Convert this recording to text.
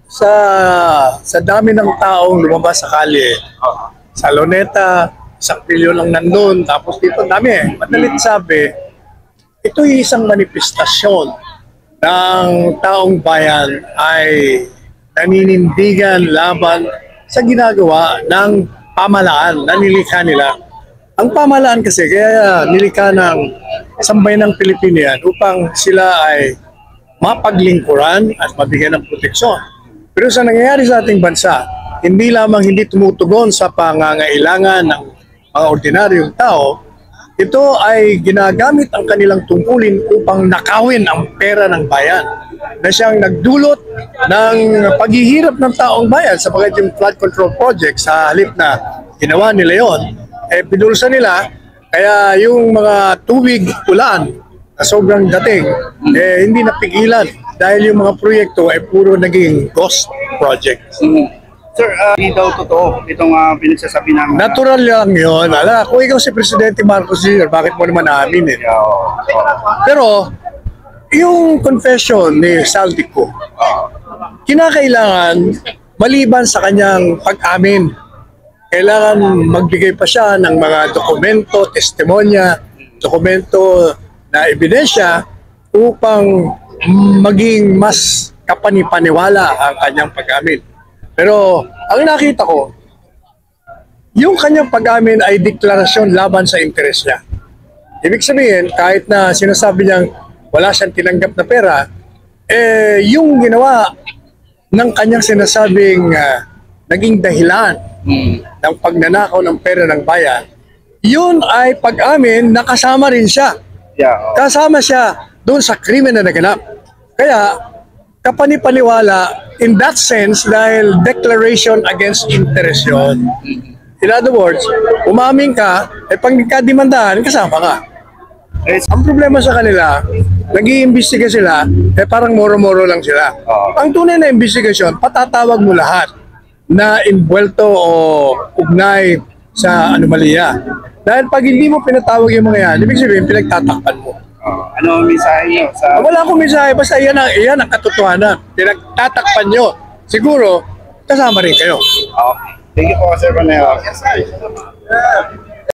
sa dami ng taong lumabas sa kalye, sa Luneta, sa Pilyo lang nandun, tapos dito dami Madalit sabi, ito'y isang manifestasyon ng taong bayan ay naninindigan laban sa ginagawa ng pamahalaan na nilikha nila. Ang pamahalaan kasi kaya nilikha ng sambayanang Pilipino yan upang sila ay mapaglingkuran at mabigyan ng proteksyon. Pero sa nangyayari sa ating bansa, hindi lamang hindi tumutugon sa pangangailangan ng mga ordinaryong tao, ito ay ginagamit ang kanilang tungkulin upang nakawin ang pera ng bayan na siyang nagdulot ng paghihirap ng taong bayan sapagkat yung flood control project sa halip na ginawa nila yon, pinulsa nila kaya yung mga tubig ulan na sobrang dating hindi napigilan dahil yung mga proyekto ay puro naging ghost project. Sir, hindi daw totoo itong pinagsasabi ng... Natural lang yun. Kung ikaw si Presidente Marcos Jr., bakit mo naman amin Pero, yung confession ni Saldico, kinakailangan maliban sa kanyang pag-amin, kailangan magbigay pa siya ng mga dokumento, testimonya, dokumento na ebidensya upang maging mas kapanipaniwala ang kanyang pag-amin. Pero ang nakita ko, yung kanyang pag-amin ay deklarasyon laban sa interes niya. Ibig sabihin, kahit na sinasabi niyang wala siyang tinanggap na pera, yung ginawa ng kanyang sinasabing naging dahilan ng pagnanakaw ng pera ng bayan, yun ay pag-amin na kasama rin siya. Kasama siya doon sa krimen na naganap. Kaya, kapanipaniwala in that sense dahil declaration against interest yun. In other words, umamin ka, pag nagkadimandahan, kasama ka. Ang problema sa kanila, nag-iimbestiga sila, parang moro-moro lang sila. Ang tunay na investigasyon, patatawag mo lahat na inbuelto o ugnay sa anomalya. Dahil pag hindi mo pinatawag yung mga yan, ibig sabihin, pinagtatakpan mo. Ano ang mensahe niyo? Wala akong mensahe, basta yan ang katotohanan. Pinagtatakpan nyo. Siguro, kasama rin kayo. Okay. Thank you po, Sir Paneo.